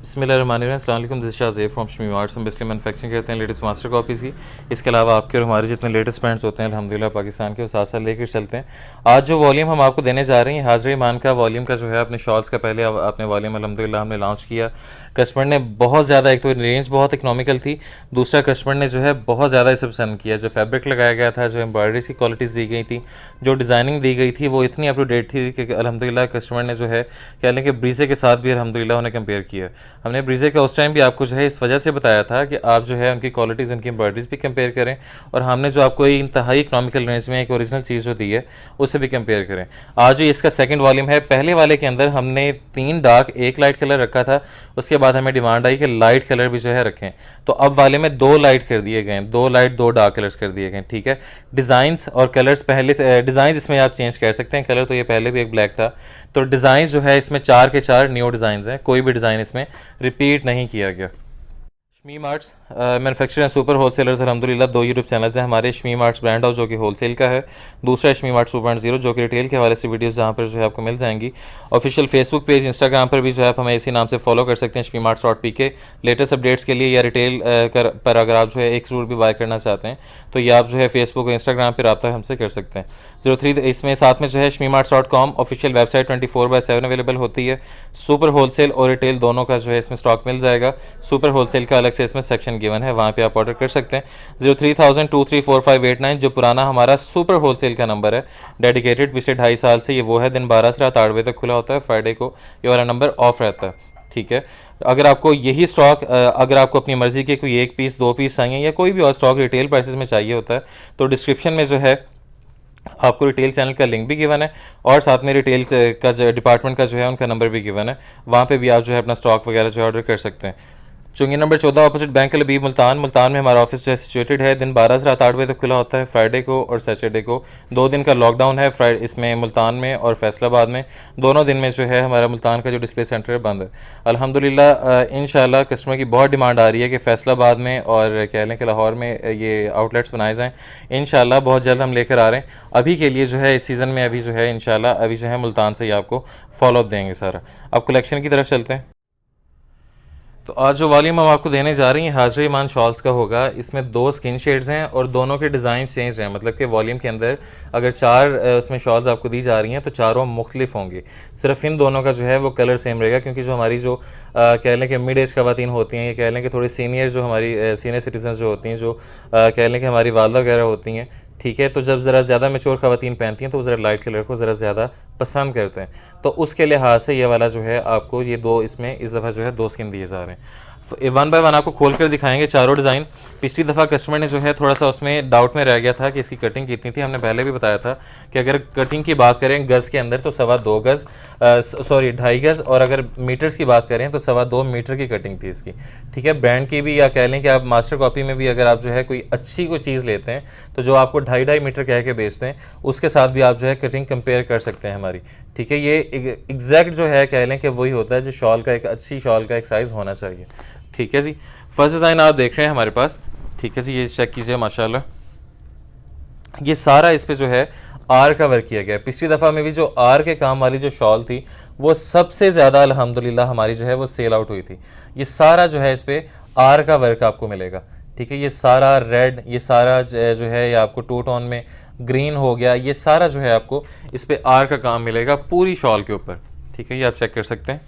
बिस्मिल्लाहिर्रहमानिर्रहीम, अस्सलाम वालेकुम। This Shah ज़ेब from Shami arts. हम बेसिकली मैनुफैक्चरिंग करते हैं लेटेस्ट मास्टर कॉपीज़ की। इसके अलावा आपके और हमारे जितने लेटेस्ट पैंट्स होते हैं अल्हम्दुलिल्लाह पाकिस्तान के, वो साथ साथ लेकर चलते हैं। आज जो वॉल्यूम हम आपको देने जा रहे हैं हाज़िर ईमान का वॉल्यूम का जो है, अपने शॉल्स का पहले आपने वॉल्यूम अल्हम्दुलिल्लाह हमने लॉन्च किया। कस्टमर ने बहुत ज़्यादा, एक तो रेंज बहुत इकनॉमिकल थी, दूसरा कस्टमर ने जो है बहुत ज़्यादा इसे पसंद किया। जो फैब्रिक लगाया गया था, जो एम्ब्रॉयडरी की क्वालिटीज़ दी गई थी, जो डिज़ाइनिंग दी गई थी, वो इतनी अप टू डेट थी कि अल्हम्दुलिल्लाह कस्टमर ने जो है कह लें कि ब्रीजे के साथ भी अल्हम्दुलिल्लाह उन्हें कंपेयर किया। हमने ब्रीजे का उस टाइम भी आपको जो है इस वजह से बताया था कि आप जो है उनकी क्वालिटीज़, उनकी एम्ब्रॉयडरीज भी कंपेयर करें, और हमने जो आपको इंतहाई इकनॉमिकल रेंज में एक ओरिजिनल चीज़ जो दी है उससे भी कंपेयर करें। आज जो इसका सेकंड वॉल्यूम है, पहले वाले के अंदर हमने 3 डार्क 1 लाइट कलर रखा था, उसके बाद हमें डिमांड आई कि लाइट कलर भी जो है रखें, तो अब वाले में 2 लाइट कर दिए गए, 2 लाइट 2 डार्क कलर्स कर दिए गए। ठीक है, डिज़ाइंस और कलर्स पहले से डिज़ाइंस इसमें आप चेंज कर सकते हैं। कलर तो ये पहले भी एक ब्लैक था, तो डिज़ाइन जो है इसमें 4 के 4 न्यू डिज़ाइन हैं, कोई भी डिज़ाइन इसमें रिपीट नहीं किया गया। Shamim arts manufacture and super wholesalers, अल्हम्दुलिल्लाह 2 यूट्यूब चैनल्स हैं हमारे। शमीम आर्ट्स ब्रांड हाउस जो कि होलसेल का है, दूसरा शमीम आर्ट्स 2.0 जो कि रिटेल के हवाले से वीडियोस जहाँ पर जो है आपको मिल जाएंगी। ऑफिशियल फेसबुक पेज, इंस्टाग्राम पर भी जो है आप हमें इसी नाम से फॉलो कर सकते हैं, Shamim arts .pk। Latest updates के लिए या रिटेल पर अगर आप जो है एक सूट भी बाय करना चाहते हैं तो ये आप जो है फेसबुक और इंस्टाग्राम पर रब्ता हमसे कर सकते हैं। 03 इसमें साथ में जो है Shamim arts .com official website 24/7 available होती है। सुपर होलसेल और रिटेल दोनों का जो है इसमें स्टॉक मिल जाएगा। सुपर होलसेल का अलग से इसमें सेक्शन है, वहाँ पे आप ऑर्डर कर सकते हैं। 03,0234589 जो पुराना हमारा सुपर होलसेल का नंबर है, डेडिकेटेड पिछले 2.5 साल से ये वो है। दिन 12 से रात 8 बजे तक खुला होता है, फ्राइडे को ये वाला नंबर ऑफ रहता है। ठीक है, अगर आपको यही स्टॉक, अगर आपको अपनी मर्जी के कोई 1 पीस 2 पीस चाहिए या कोई भी और स्टॉक रिटेल प्राइसेस में चाहिए होता है, तो डिस्क्रिप्शन में जो है आपको रिटेल चैनल का लिंक भी गिवन है, और साथ में रिटेल का जो डिपार्टमेंट का जो है उनका नंबर भी गिवन है, वहाँ पे भी आप जो है अपना स्टॉक वगैरह जो है ऑर्डर कर सकते हैं। चुंगी number 14 opposite bank Labib Multan में हमारा ऑफिस जो है सिचुएटेड है। दिन 12 से रात 8 बजे तक खुला होता है, फ्राइडे को और सैटरडे को। 2 दिन का लॉकडाउन है फ्राइडे इसमें, मुल्तान में और फैसलाबाद में, दोनों दिन में जो है हमारा मुल्तान का जो डिस्प्ले सेंटर है बंद है। अल्हम्दुलिल्लाह इंशाल्लाह कस्टमर की बहुत डिमांड आ रही है कि फैसलाबाद में और कह लें कि लाहौर में ये आउटलेट्स बनाए जाएँ। इंशाल्लाह बहुत जल्द हम लेकर आ रहे हैं। अभी के लिए जो है इस सीज़न में अभी जो है इंशाल्लाह अभी जो है मुल्तान से ही आपको फॉलोअप देंगे सारा। अब कलेक्शन की तरफ चलते हैं। तो आज जो वॉल्यूम हम आपको देने जा रही हैं हाज़िर ईमान शॉल्स का होगा। इसमें 2 स्किन शेड्स हैं और दोनों के डिज़ाइन चेंज हैं, मतलब कि वॉल्यूम के अंदर अगर 4 उसमें शॉल्स आपको दी जा रही हैं तो चारों मुख्तलिफ होंगे। सिर्फ इन दोनों का जो है वो कलर सेम रहेगा, क्योंकि जो हमारी जो कह लें कि मिड एज ख़वातीन होती हैं, या कह लें कि थोड़ी सीनियर जो हमारी सीनियर सिटीजन जो होती हैं, जो कह लें कि हमारी वालदा वगैरह होती हैं, ठीक है, तो जब ज़रा ज़्यादा मैच्योर ख़वातीन पहनती हैं तो वो ज़रा लाइट कलर को ज़रा ज़्यादा पसंद करते हैं, तो उसके लिहाज से ये वाला जो है आपको ये 2 इसमें इस दफ़ा जो है 2 स्किन दिए जा रहे हैं। 1 बाय 1 आपको खोल कर दिखाएंगे चारों डिज़ाइन। पिछली दफ़ा कस्टमर ने जो है थोड़ा सा उसमें डाउट में रह गया था कि इसकी कटिंग कितनी थी। हमने पहले भी बताया था कि अगर कटिंग की बात करें गज़ के अंदर तो 2.25 गज़, सॉरी 2.5 गज़, और अगर मीटर्स की बात करें तो 2.25 मीटर की कटिंग थी इसकी। ठीक है, ब्रांड की भी, या कह लें कि आप मास्टर कॉपी में भी अगर आप जो है कोई अच्छी कोई चीज़ लेते हैं तो जो आपको 2.5 मीटर कह के बेचते हैं उसके साथ भी आप जो है कटिंग कंपेयर कर सकते हैं हमारी। ठीक है, ये एग्जैक्ट जो है कह लें कि वही होता है जो शॉल का, एक अच्छी शॉल का एक साइज़ होना चाहिए। ठीक है जी, फर्स्ट डिज़ाइन आप देख रहे हैं हमारे पास। ठीक है जी, ये चेक कीजिए माशाल्लाह, ये सारा इस पे जो है आर का वर्क किया गया है। पिछली दफ़ा में भी जो आर के काम वाली जो शॉल थी वो सबसे ज़्यादा अल्हम्दुलिल्लाह हमारी जो है वो सेल आउट हुई थी। ये सारा जो है इस पे आर का वर्क आपको मिलेगा। ठीक है, ये सारा रेड, ये सारा जो है ये आपको 2 टोन में ग्रीन हो गया, ये सारा जो है आपको इस पे आर का काम मिलेगा पूरी शॉल के ऊपर। ठीक है, ये आप चेक कर सकते हैं।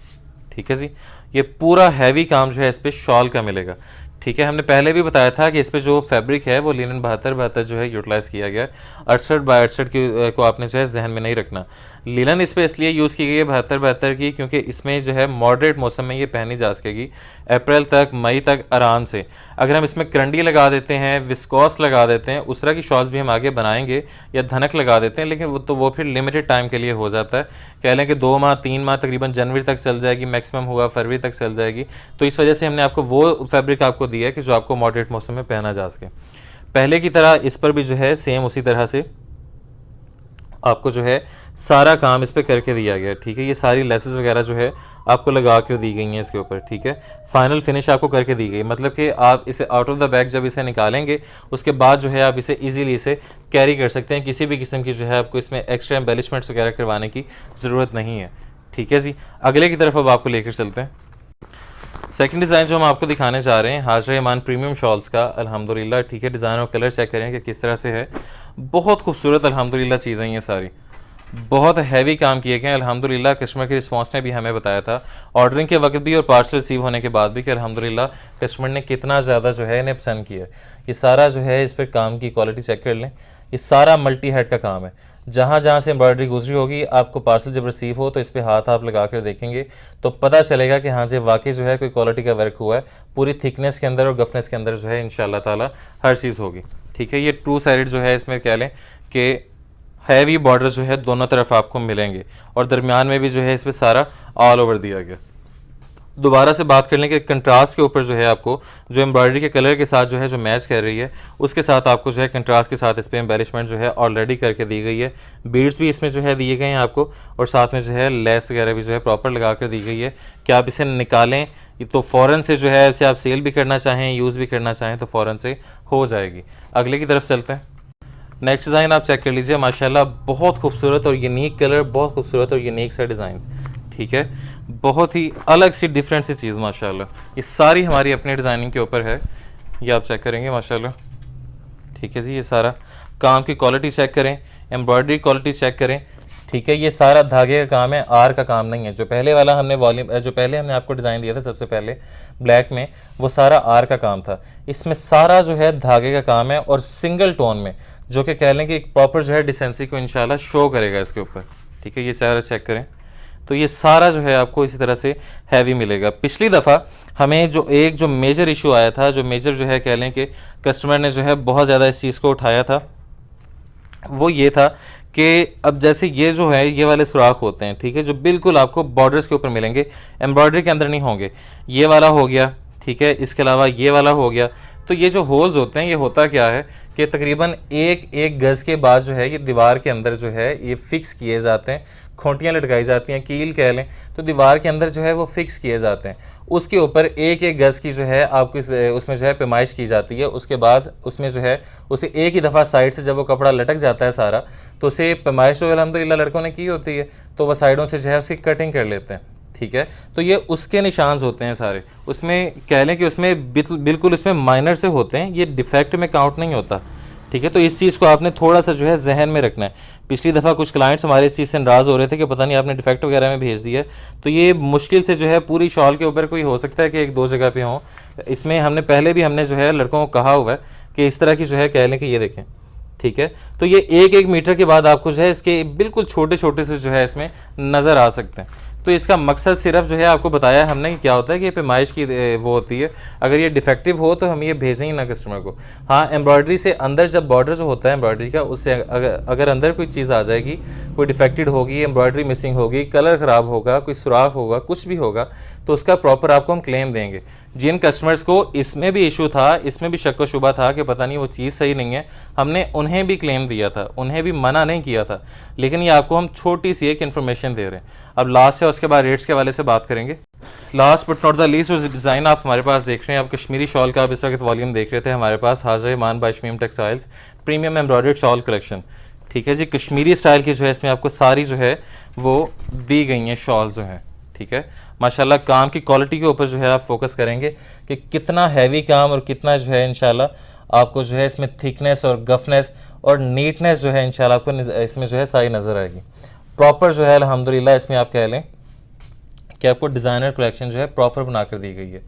ठीक है जी, ये पूरा हैवी काम जो है इस पे शॉल का मिलेगा। ठीक है, हमने पहले भी बताया था कि इस पे जो फैब्रिक है वो लिनन 72 जो है यूटिलाइज़ किया गया है। 68x68 को आपने जो है जहन में नहीं रखना। लिनन इस पे इसलिए यूज़ की गई है 72 की, क्योंकि इसमें जो है मॉडरेट मौसम में ये पहनी जा सकेगी अप्रैल तक, मई तक आराम से। अगर हम इसमें करंडी लगा देते हैं, विस्कॉस लगा देते हैं, उस तरह की शॉल्स भी हम आगे बनाएंगे, या धनक लगा देते हैं, लेकिन वो फिर लिमिटेड टाइम के लिए हो जाता है। कह लें कि 2 माह 3 माह तकरीबन जनवरी तक चल जाएगी, मैक्सिमम हुआ फरवरी तक चल जाएगी। तो इस वजह से हमने आपको वो फैब्रिक आपको दिया है कि जो आपको मॉडरेट मौसम में पहना जा सके। पहले की तरह इस पर भी जो है सेम उसी तरह से आपको जो है सारा काम इस पे करके दिया गया है। ठीक है, ये सारी लेसेस वगैरह जो है आपको लगा कर दी गई हैं इसके ऊपर। ठीक है, फाइनल फिनिश आपको करके दी गई, मतलब कि आप इसे आउट ऑफ द बैग जब इसे निकालेंगे उसके बाद जो है आप इसे इजीली इसे कैरी कर सकते हैं। किसी भी किस्म की जो है आपको इसमें एक्स्ट्रा एम्बेलिशमेंट्स वगैरह करवाने की ज़रूरत नहीं है। ठीक है जी, अगले की तरफ अब आपको लेकर चलते हैं। सेकंड डिज़ाइन जो हम आपको दिखाने जा रहे हैं हाजरा ईमान प्रीमियम शॉल्स का, अल्हम्दुलिल्लाह ठीक है। डिज़ाइन और कलर चेक करें कि किस तरह से है, बहुत खूबसूरत अल्हम्दुलिल्लाह चीज़ें ये सारी, बहुत हैवी काम किए गए हैं अल्हम्दुलिल्लाह। कस्टमर के रिस्पांस ने भी हमें बताया था ऑर्डरिंग के वक्त भी और पार्सल रिसीव होने के बाद भी कि अल्हम्दुलिल्लाह कस्टमर ने कितना ज़्यादा जो है इन्हें पसंद किया। ये सारा जो है इस पर काम की क्वालिटी चेक कर लें, ये सारा मल्टी हेड का काम है। जहाँ जहाँ से एम्ब्रॉयडरी गुजरी होगी, आपको पार्सल जब रिसीव हो तो इस पर हाथ आप लगा कर देखेंगे तो पता चलेगा कि हाँ जी वाकई जो है कोई क्वालिटी का वर्क हुआ है। पूरी थिकनेस के अंदर और गफनेस के अंदर जो है इंशाल्लाह ताला हर चीज़ होगी, ठीक है। ये टू साइड जो है इसमें कह लें कि हैवी बॉर्डर जो है दोनों तरफ आपको मिलेंगे और दरमियान में भी जो है इस पर सारा ऑल ओवर दिया गया। दोबारा से बात कर लें कि कंट्रास्ट के ऊपर जो है आपको जो एम्ब्रॉयडरी के कलर के साथ जो है जो मैच कर रही है उसके साथ आपको जो है कंट्रास्ट के साथ इस पर एम्बेलिशमेंट जो है ऑलरेडी करके दी गई है। बीड्स भी इसमें जो है दिए गए हैं आपको और साथ में जो है लेस वगैरह भी जो है प्रॉपर लगा कर दी गई है कि आप इसे निकालें तो फ़ौरन से जो है इसे आप सेल भी करना चाहें, यूज़ भी करना चाहें तो फ़ौरन से हो जाएगी। अगले की तरफ चलते हैं। नेक्स्ट डिज़ाइन आप चेक कर लीजिए, माशाल्लाह बहुत खूबसूरत और यूनिक कलर, बहुत खूबसूरत और यूनिक सा डिज़ाइंस, ठीक है। बहुत ही अलग सी डिफरेंट सी चीज़ माशाल्लाह। ये सारी हमारी अपनी डिज़ाइनिंग के ऊपर है, ये आप चेक करेंगे माशाल्लाह, ठीक है जी। ये सारा काम की क्वालिटी चेक करें, एम्ब्रॉयडरी क्वालिटी चेक करें, ठीक है। ये सारा धागे का काम है, आर का काम नहीं है। जो पहले वाला हमने वॉल्यूम जो पहले हमने आपको डिज़ाइन दिया था सबसे पहले ब्लैक में, वो सारा आर का काम था। इसमें सारा जो है धागे का काम है और सिंगल टोन में, जो कि कह लें कि एक प्रॉपर जो है डिसेंसी को इंशाल्लाह शो करेगा इसके ऊपर, ठीक है। ये सारा चेक करें तो ये सारा जो है आपको इसी तरह से हैवी मिलेगा। पिछली दफ़ा हमें जो मेजर इशू आया था, जो मेजर जो है कह लें कि कस्टमर ने जो है बहुत ज़्यादा इस चीज़ को उठाया था, वो ये था कि अब जैसे ये जो है ये वाले सुराख होते हैं, ठीक है, जो बिल्कुल आपको बॉर्डर्स के ऊपर मिलेंगे, एम्ब्रॉयडरी के अंदर नहीं होंगे। ये वाला हो गया, ठीक है, इसके अलावा ये वाला हो गया। तो ये जो होल्स होते हैं ये होता क्या है कि तकरीबन एक गज़ के बाद जो है ये दीवार के अंदर जो है ये फिक्स किए जाते हैं, खोंटियाँ लटकाई जाती हैं, कील कह लें, तो दीवार के अंदर जो है वो फिक्स किए जाते हैं। उसके ऊपर एक गज़ की जो है आपको उसमें जो है पैमाइश की जाती है। उसके बाद उसमें जो है उसे एक ही दफ़ा साइड से जब वो कपड़ा लटक जाता है सारा, तो उसे पैमाइश जो अल्हम्दुलिल्लाह लड़कों ने की होती है, तो वह साइडों से जो है उसकी कटिंग कर लेते हैं, ठीक है। तो ये उसके निशान होते हैं सारे, उसमें कह लें कि उसमें बिल्कुल उसमें माइनर से होते हैं, ये डिफेक्ट में काउंट नहीं होता, ठीक है। तो इस चीज़ को आपने थोड़ा सा जो है जहन में रखना है। पिछली दफ़ा कुछ क्लाइंट्स हमारे इस चीज़ से नाराज़ हो रहे थे कि पता नहीं आपने डिफेक्ट वगैरह में भेज दिया, तो ये मुश्किल से जो है पूरी शॉल के ऊपर कोई हो सकता है कि एक दो जगह पे हो। इसमें हमने पहले भी हमने जो है लड़कों को कहा हुआ है कि इस तरह की जो है कह लें कि ये देखें, ठीक है। तो ये एक मीटर के बाद आपको जो है इसके बिल्कुल छोटे छोटे से जो है इसमें नज़र आ सकते हैं। तो इसका मकसद सिर्फ जो है आपको बताया हमने कि क्या होता है कि ये पैमाइश की वो होती है। अगर ये डिफेक्टिव हो तो हम ये भेजें ही ना कस्टमर को। हाँ, एम्ब्रॉयडरी से अंदर जब बॉर्डर जो होता है एम्ब्रॉयडरी का, उससे अगर अंदर कोई चीज़ आ जाएगी, कोई डिफेक्टेड होगी, एम्ब्रॉयडरी मिसिंग होगी, कलर ख़राब होगा, कोई सुराख होगा, कुछ भी होगा, तो उसका प्रॉपर आपको हम क्लेम देंगे। जिन कस्टमर्स को इसमें भी इशू था, इसमें भी शक व शुबा था कि पता नहीं वो चीज़ सही नहीं है, हमने उन्हें भी क्लेम दिया था, उन्हें भी मना नहीं किया था। लेकिन ये आपको हम छोटी सी एक इन्फॉर्मेशन दे रहे हैं। अब लास्ट है, उसके बाद रेट्स के वाले से बात करेंगे। Last but not the least, जो डिज़ाइन आप हमारे पास देख रहे हैं, आप कश्मीरी शॉल का आप इस वक्त वॉल्यूम देख रहे थे हमारे पास, Hajra Iman by Shamim textiles premium embroidered shawl collection, ठीक है जी। कश्मीरी स्टाइल की जो है इसमें आपको सारी जो है वो दी गई हैं शॉल्स जो हैं, ठीक है। माशाल्लाह काम की क्वालिटी के ऊपर जो है आप फोकस करेंगे कि कितना हैवी काम और कितना जो है इंशाल्लाह आपको जो है इसमें थिकनेस और गफनेस और नीटनेस जो है इंशाल्लाह आपको इसमें जो है सारी नज़र आएगी। प्रॉपर जो है अल्हम्दुलिल्लाह इसमें आप कह लें कि आपको डिज़ाइनर कलेक्शन जो है प्रॉपर बना कर दी गई है।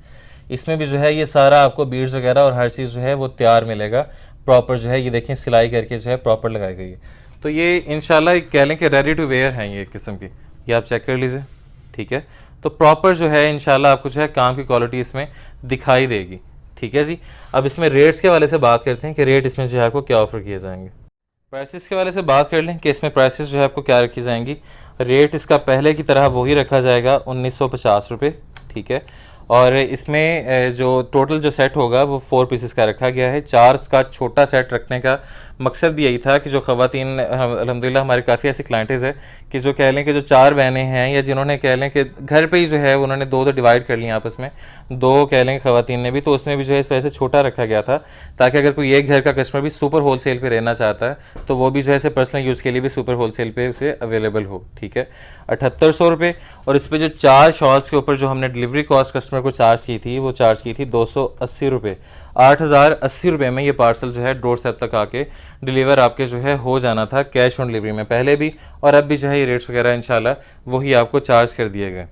इसमें भी जो है ये सारा आपको बीड्स वगैरह और हर चीज़ जो है वो तैयार मिलेगा प्रॉपर, जो है ये देखें सिलाई करके जो है प्रॉपर लगाई गई है। तो ये इंशाल्लाह कह लें कि रेडी टू वेयर हैं ये एक किस्म की, ये आप चेक कर लीजिए, ठीक है। तो प्रॉपर जो है इंशाल्लाह आपको जो है काम की क्वालिटी इसमें दिखाई देगी, ठीक है जी। अब इसमें रेट्स के वाले से बात करते हैं कि रेट इसमें जो है आपको क्या ऑफ़र किए जाएंगे। प्राइसेस के वाले से बात कर लें कि इसमें प्राइसेस जो है आपको क्या रखी जाएंगी। रेट इसका पहले की तरह वही रखा जाएगा 1950 रुपये, ठीक है। और इसमें जो टोटल जो सेट होगा वो 4 पीसेस का रखा गया है। 4 का छोटा सेट रखने का मकसद भी यही था कि जो ख़वातीन अल्हम्दुलिल्लाह हमारे काफ़ी ऐसी क्लाइंटेज है कि जो कह लें कि जो 4 बहनें हैं या जिन्होंने कह लें कि घर पे ही जो है उन्होंने दो डिवाइड कर लिया आपस में, 2 कह लें ख़वातीन ने भी, तो उसमें भी जो है इस वजह से छोटा रखा गया था ताकि अगर कोई एक घर का कस्टमर भी सुपर होलसेल पे रहना चाहता है तो वो भी जो है पर्सनल यूज़ के लिए भी सुपर होलसेल पे उसे अवेलेबल हो। ठीक है, 7800 रुपये। और इस पर जो 4 शॉल्स के ऊपर जो हमने डिलीवरी कॉस्ट कस्टमर को चार्ज की थी वो चार्ज की थी 280 रुपये। 8080 रुपये में ये पार्सल जो है डोर स्टेप तक आके डिलीवर आपके जो है हो जाना था कैश ऑन डिलीवरी में, पहले भी और अब भी जो है ये रेट्स वगैरह इंशाल्लाह वही आपको चार्ज कर दिए गए।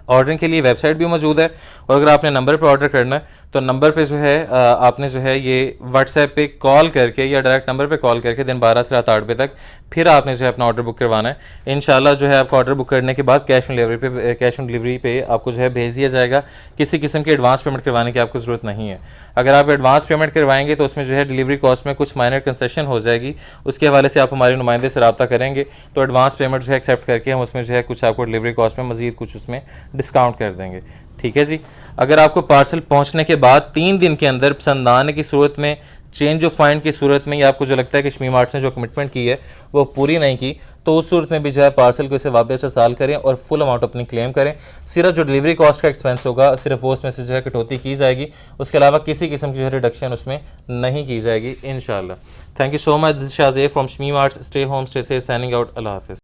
ऑर्डरिंग के लिए वेबसाइट भी मौजूद है और अगर आपने नंबर पर ऑर्डर करना है तो नंबर पे जो है आपने जो है ये व्हाट्सएप पे कॉल करके या डायरेक्ट नंबर पे कॉल करके दिन 12 से रात 8 बजे तक फिर आपने जो है अपना ऑर्डर बुक करवाना है। इंशाल्लाह जो है आपका ऑर्डर बुक करने के बाद कैश ऑन डिलीवरी पे आपको जो है भेज दिया जाएगा। किसी किस्म की एडवांस पेमेंट करवाने की आपको ज़रूरत नहीं है। अगर आप एडवांस पेमेंट करवाएंगे तो उसमें जो है डिलीवरी कॉस्ट में कुछ माइनर कंसेशन हो जाएगी, उसके हवाले से आप हमारे नुमाइंदे से रब्ता करेंगे तो एडवांस पेमेंट जो है एक्सेप्ट करके हम उसमें जो है कुछ आपको डिलीवरी कॉस्ट में मज़ीद कुछ उसमें डिस्काउंट कर देंगे। ठीक है जी। अगर आपको पार्सल पहुंचने के बाद 3 दिन के अंदर पसंद आने की सूरत में, चेंज ऑफ फाइंड की सूरत में, या आपको जो लगता है कि शमीम आर्ट्स ने जो कमिटमेंट की है वो पूरी नहीं की, तो उस सूरत में भी जो है पार्सल को इसे वापस इस्तेमाल करें और फुल अमाउंट अपनी क्लेम करें। सिर्फ जो डिलीवरी कॉस्ट का एक्सपेंस होगा सिर्फ वो उसमें से जो है कटौती की जाएगी, उसके अलावा किसी किस्म की जो है रिडक्शन उसमें नहीं की जाएगी इंशाल्लाह। Thank you so much. This Shaze from Shamim arts. Stay home, stay safe, signing out. अल्लाह हाफिज़।